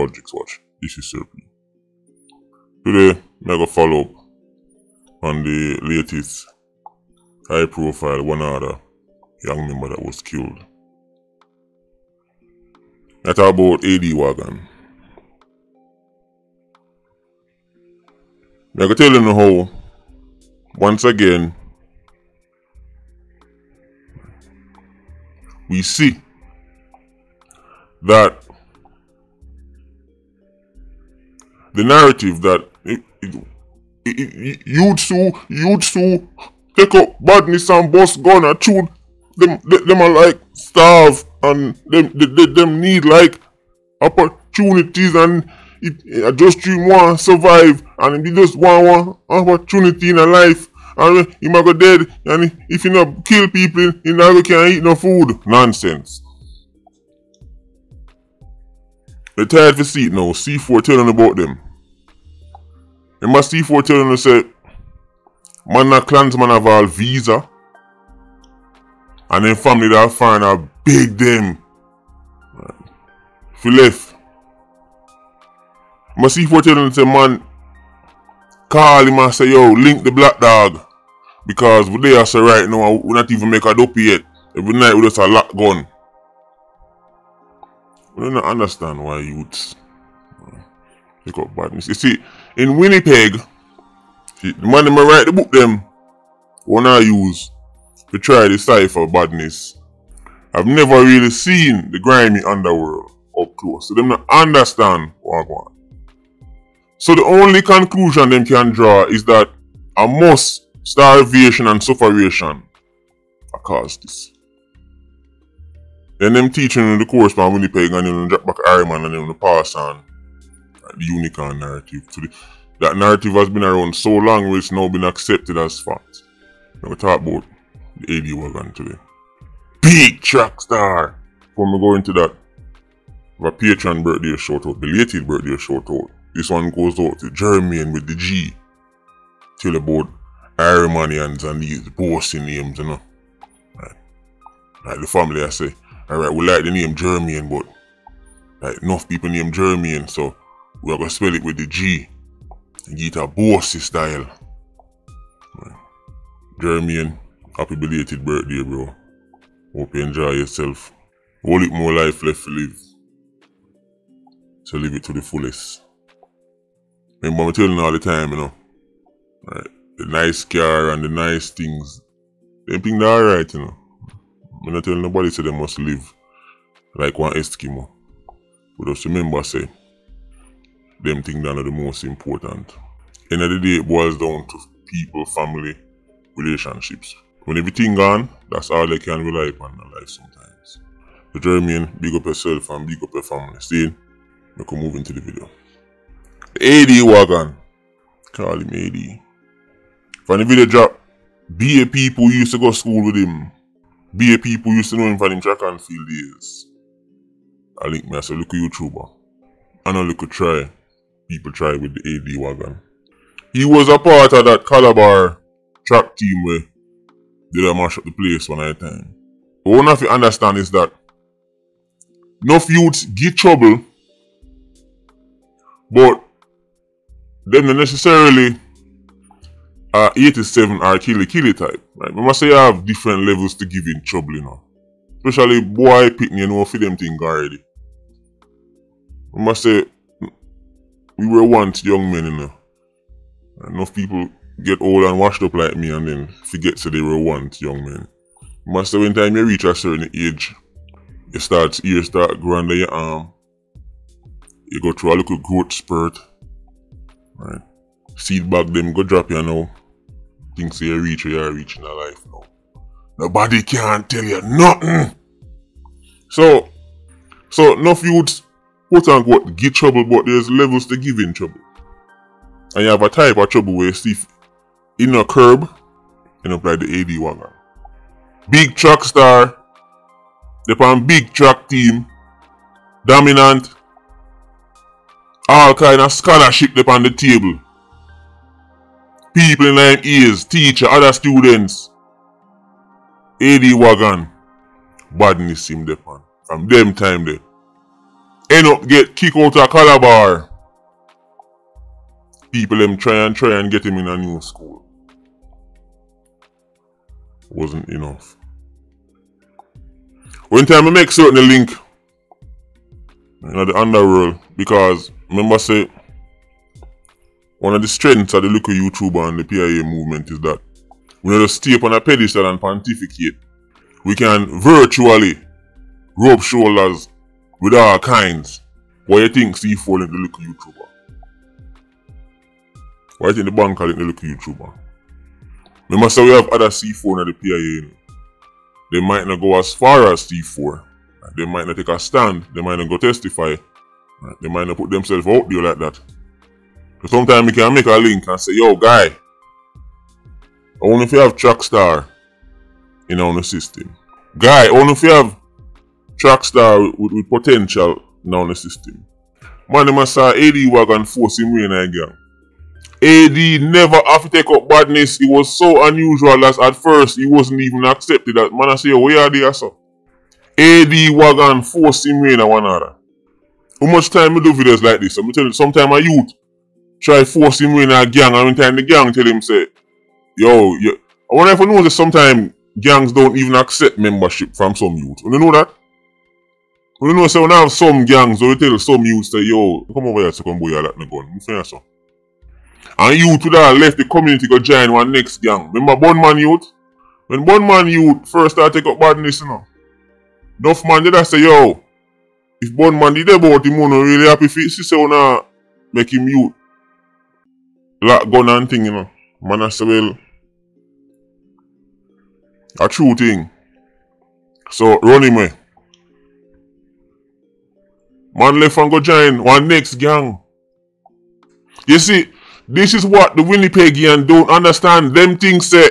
Politricks watch. This is Sir P. Today, I'm going to follow up on the latest high profile one other young member that was killed. I talk about Aidon. I'm going to tell you how, once again, we see that the narrative that youths who take up badness and bust gun and shoot them are like starve and them need like opportunities and it just you want to survive and you just want opportunity in a life and you might go dead and if you not kill people you never can eat no food. Nonsense. They're tired to see it now. C4 telling about them. Remember C4 telling us say man a clansman have all visa and then family that find a big them if you left. Remember C4 telling us say man call him and say yo link the black dog because we there say right now we not even make a dopey yet. Every night we just a lock gun. We don't understand why youths pick up badness. You see, in Winnipeg, the man them write the book them wanna use to try to decipher badness. I've never really seen the grimy underworld up close, so them not understand what I want. So the only conclusion them can draw is that a must starvation and sufferation are caused this. Then them teaching the course from Winnipeg and then drop back Ironman and then pass on the unicorn narrative. So that narrative has been around so long where it's now been accepted as fact. Now we talk about the Aidon today. Big track star! Before we go into that, we have a Patreon birthday shout out, belated birthday shout out. This one goes out to Jamaican with the G. Tell about Ironmanians and these bossy names, you know. Like the family I say. Alright, we like the name Jamaican, but like enough people name Jamaican, so we're gonna spell it with the G and get a bossy style. Jamaican, happy belated birthday, bro. Hope you enjoy yourself. Whole it more life left to live. So live it to the fullest. Remember I'm telling you all the time, you know. Right. The nice car and the nice things. Them things are alright, you know. I'm not telling nobody say they must live like one Eskimo. But just remember say, them things that are the most important. End of the day it boils down to people, family, relationships. When everything gone, that's all they can rely upon in life sometimes. So Jamaican, big up yourself and big up your family. See, we can move into the video. The Aidon. Call him AD. From the video drop, BA people used to go to school with him. BA people used to know him from them track and field days. I link me, I say, look at YouTuber. I know look at try. People try with the Aidon. He was a part of that Calabar track team where they mash up the place one at a time. But one of you understand is that enough youths get trouble, but them not necessarily 87 or killy type. Right? We must say you have different levels to give in trouble, you know. Especially boy picking, you know, for them thing already. We must say we were once young men, you know. Enough people get old and washed up like me and then forget so they were once young men. We must say when time you reach a certain age, ears start growing under your arm. You go through a little growth spurt. Right? Seed back them go drop you now. Things you reach where you're reaching in life now. Nobody can tell you nothing. So enough youths quote unquote get trouble, but there's levels to give in trouble. And you have a type of trouble where you see in a curb, end up like the Aidon. Big track star, they on big track team, dominant, all kind of scholarship they on the table. People in their ears, teacher, other students. Aidon, badness him depend. From them time there. end up get kicked out of Calabar. People them try and get him in a new school. Wasn't enough. One time I make certain link in the underworld, because remember say one of the strengths of the local YouTuber and the PIA movement is that we don't just stay up on a pedestal and pontificate. We can virtually rub shoulders with all kinds. What you think C4 in the local YouTuber? What you think the banker in the local YouTuber? Remember say we have other C4 in the PIA. They might not go as far as C4. They might not take a stand. They might not go testify. They might not put themselves out there like that. So sometimes we can make a link and say, yo guy, only if you have Trackstar in our system. Guy, only if you have Trackstar with potential in our system. Man, they must saw AD wagon force him in a gang. AD never have to take up badness. It was so unusual that at first he wasn't even accepted. That man I say, where are they so? AD wagon force him in one another. How much time we do videos like this? I'm telling you, sometimes a youth try force him in a gang, and one time the gang tell him say, yo, I wonder if you know that sometimes gangs don't even accept membership from some youth. You know that? You know, so when I have some gangs, they tell some youth say, yo, come over here to come boy that gun. You feel so? And youth would have left the community go join one next gang. Remember Bunman youth? When Bunman youth first started to take up badness, you know, enough man did I say, yo, if Bunman did about him, I'm really happy if he say, wanna make him youth lock gun and thing, you know. Man I say, well, a true thing. So run him away. Man left and go join one next gang. You see, this is what the Winnipeggian don't understand. Them things say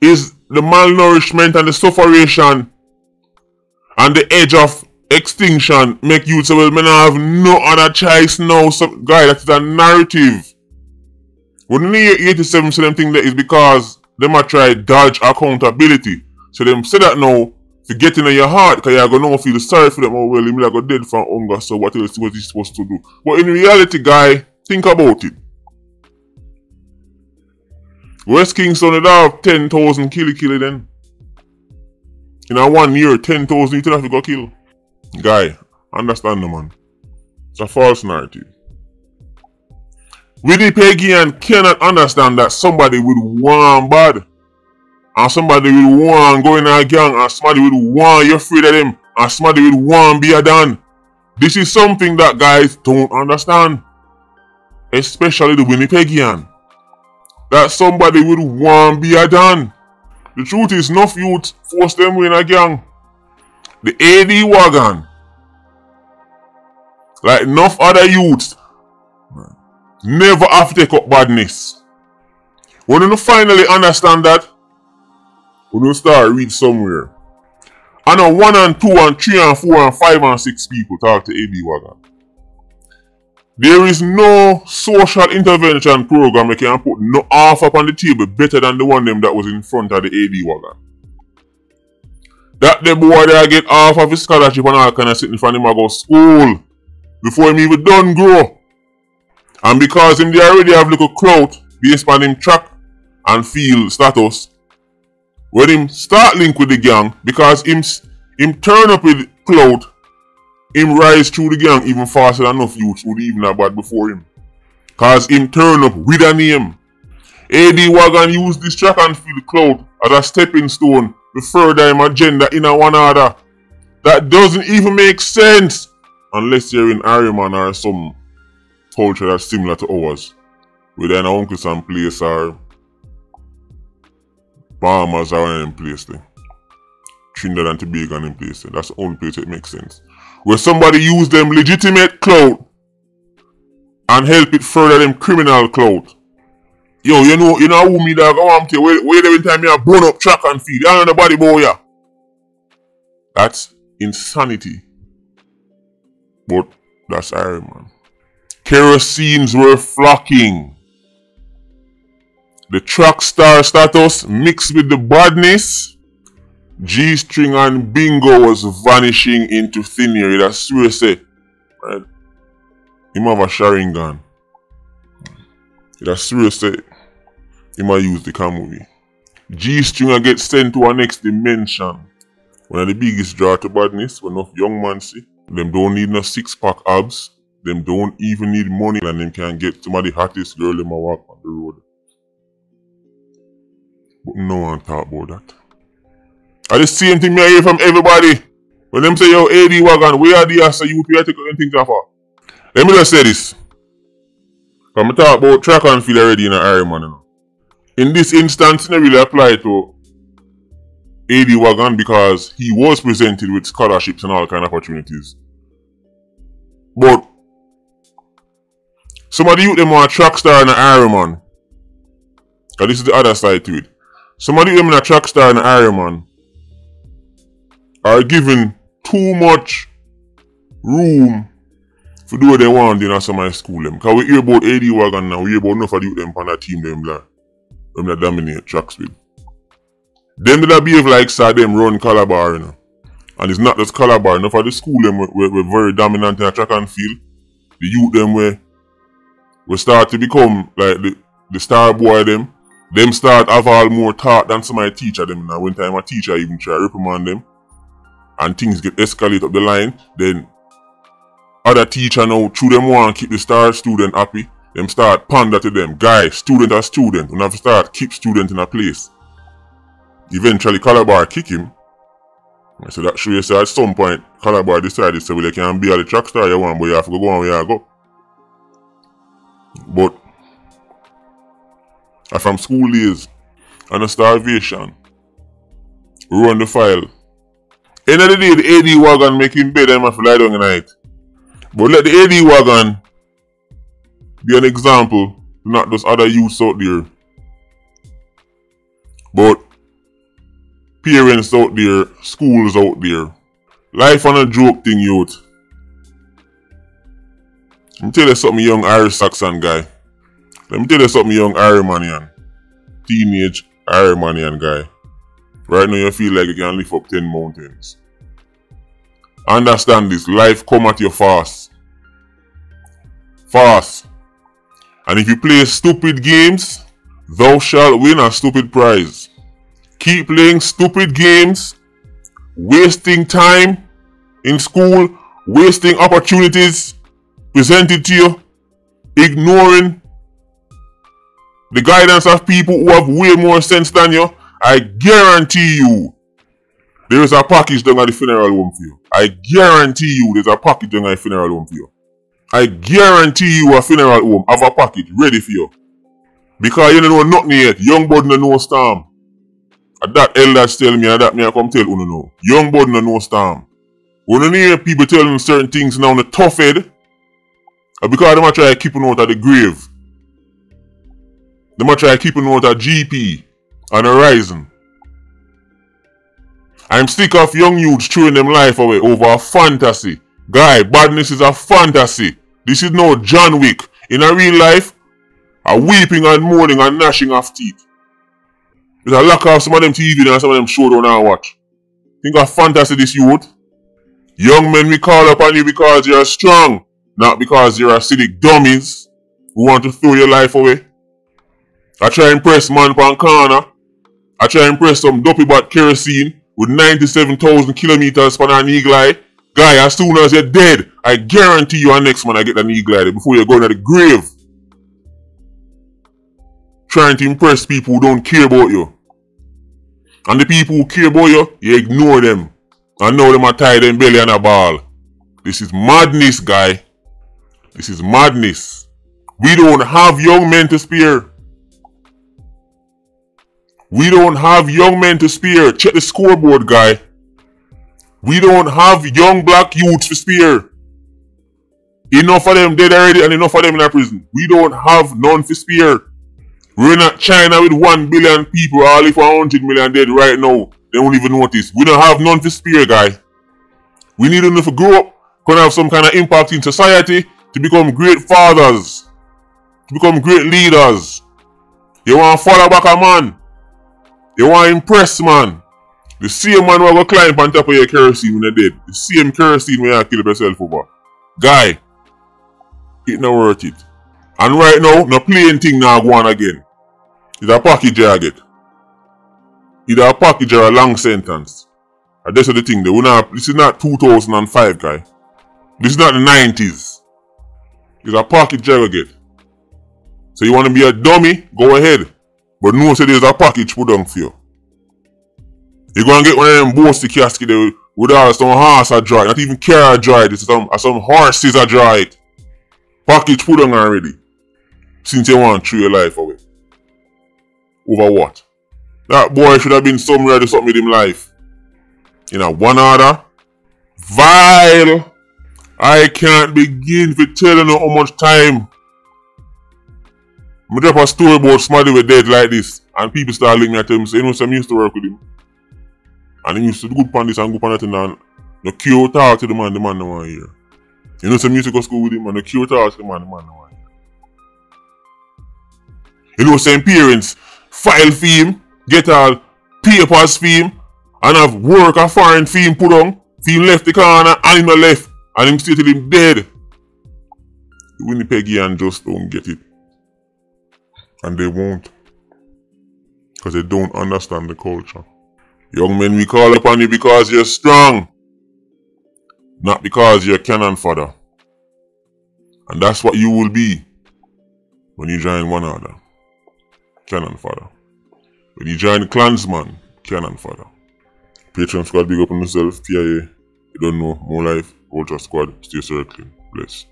is the malnourishment and the sufferation and the edge of extinction make you say, well, man, I have no other choice now. So, guy, that is a narrative. When in the year 87 say them thing that is because them a try dodge accountability. So them say that now to get in your heart, because you're going to feel sorry for them. Oh, well, him like go dead from hunger, so what else was he supposed to do? But in reality, guy, think about it. West Kingston would have 10,000 killy then. In a 1 year, 10,000 you don't have to go kill. Guy, understand the man. It's a false narrative. Winnipeggian cannot understand that somebody would want bad. And somebody would want go in a gang. And somebody would want you afraid of them. And somebody would want be a done. This is something that guys don't understand. Especially the Winnipeggian. That somebody would want be a done. The truth is, enough youth force them in a gang. The AD wagon, like enough other youths, never have to take up badness. When you finally understand that, when you start read somewhere, I know 1 and 2 and 3 and 4 and 5 and 6 people talk to AD wagon. There is no social intervention program that can put no half up on the table better than the one them that was in front of the AD wagon. That the boy there get half of his scholarship and all kind of sitting in front of him and go school before him even done grow. And because him they already have little clout based on him track and field status, when him start link with the gang, because him turn up with clout, him rise through the gang even faster than enough youths would even have bad before him. Cause him turn up with a name. AD wagon use this track and field clout as a stepping stone to further him agenda in a one order. That doesn't even make sense unless you're in Ariman or some culture that's similar to ours. Whether in Uncle Sam place or Bahamas or any place there. Trinidad and Tobago and in place there. That's the only place it makes sense. Where somebody use them legitimate clout and help it further them criminal clout. Yo, you know who me dog, I want to wait every time you burn up track and feed. You know the body boy, yeah. That's insanity. But that's Iron Man. Kerosenes were flocking. The track star status mixed with the badness G-string and bingo was vanishing into thin air. That's swear say. Right? Him have a Sharingan. That's swear say. He might use the movie. G-string get sent to a next dimension. One of the biggest draw to badness when enough young man see. Them don't need no 6-pack abs. Them don't even need money and them can get some of the hottest girl them a walk on the road. But no one talk about that. And the same thing me I hear from everybody. When them say yo AD wagon, where are the ass you take them things off for? Let me just say this. Cause I talk about track and field already in an area man, you know. In this instance, it really apply to AD Wagon because he was presented with scholarships and all kind of opportunities. But some of the youth them are a track star and an Ironman. Because this is the other side to it. Some of the youth them in a track star and an Ironman are given too much room to do what they want in some of the school them. Because we hear about AD Wagon now, we hear about enough of the youth them on that team them that dominate track speed. Them that behave like say them run Calabar, you know. And it's not just Calabar, enough of the school them were very dominant in a track and field. The youth them we start to become like the star boy them. Them start have all more thought than some of the teacher them now. One time a teacher even try to reprimand them and things get escalate up the line, then other teacher now through them want to keep the star student happy. Them start pander to them. Guy, student as student. We have to start keep student in a place. Eventually Calabar kick him. So that show you say at some point Calabar decided say well you can be at the track star you want but you have to go on where you go. But from school days and a starvation, we run the file. End of the day the AD wagon make him bed and have to lie down at night. But let the AD wagon be an example to not just other youths out there, but parents out there, schools out there. Life on a joke thing, youth. Let me tell you something, young Irish Saxon guy. Let me tell you something, young Iranian. Teenage Iranian guy. Right now you feel like you can lift up 10 mountains. Understand this, life come at you fast. Fast. And if you play stupid games, thou shalt win a stupid prize. Keep playing stupid games, wasting time in school, wasting opportunities presented to you, ignoring the guidance of people who have way more sense than you. I guarantee you, there is a package down at the funeral home for you. I guarantee you, there's a package down at the funeral home for you. I guarantee you a funeral home have a package ready for you. Because you don't know nothing yet. Young bud no know storm. And that elders tell me and that me I come tell you know. Young bud no know storm. When you hear people telling certain things now on the tough head, because they might try to keep you out of the grave. They might try to keep you out of GP and Horizon. I'm sick of young youths throwing them life away over a fantasy. Guy, badness is a fantasy. This is no John Wick. In a real life, a weeping and mourning and gnashing of teeth. There's a lack of some of them TV and some of them show down and watch. Think of fantasy this youth. Young men we call upon you because you're strong, not because you're acidic dummies who want to throw your life away. I try to impress man pan corner. I try to impress some dopey bot kerosene with 97,000 kilometers for an eagle eye. Guy, as soon as you're dead, I guarantee you our next man I get an eagle eye before you're going to the grave. Trying to impress people who don't care about you. And the people who care about you, you ignore them. And now them are tied them belly and a ball. This is madness, guy. This is madness. We don't have young men to spare. We don't have young men to spare. Check the scoreboard, guy. We don't have young black youths to spare. Enough of them dead already and enough of them in a prison. We don't have none to spare. We're not China with 1 billion people, all if 100 million dead right now. They won't even notice. We don't have none to spare, guy. We need them to grow up, gonna have some kind of impact in society, to become great fathers, to become great leaders. You want to follow back a man. You want to impress man. The same man who go climb on top of your kerosene when you're dead. The same kerosene when you kill yourself over. Guy, it not worth it. And right now, no plain thing now go on again. It's a package you get. Either a package or a long sentence. And that's the thing. This is not 2005, guy. This is not the 90s. It's a package you get. So you want to be a dummy? Go ahead. But no, say there's a package put on for you. You're going to get one of them boasty casket there with some horse a dry. Not even car a dry. This is some horses a dry. Package put on already. Since you want to throw your life away. Over what? That boy should have been somewhere to something with him life. In a one order. Vile. I can't begin to tell you how much time. I drop a story about somebody with dead like this. And people start looking at him and say, you know, some used to work with him. And he used to do good on this and good on that and no cure talk to the man don't want to hear. You know, some used to go to school with him and no cure talk to the man don't want to hear. You know, some parents file for him, get all papers for him, and have work a foreign for him put on, for him left the corner and him not left, and him stay till him dead. The Winnipeggian just don't get it. And they won't. Because they don't understand the culture. Young men, we call upon you because you're strong. Not because you're cannon fodder. And that's what you will be when you join one order. Cannon fodder. When you join the Klansman, cannon fodder. Patreon squad, big up on yourself. TIA, you don't know, more life, Ultra squad, stay circling. Bless.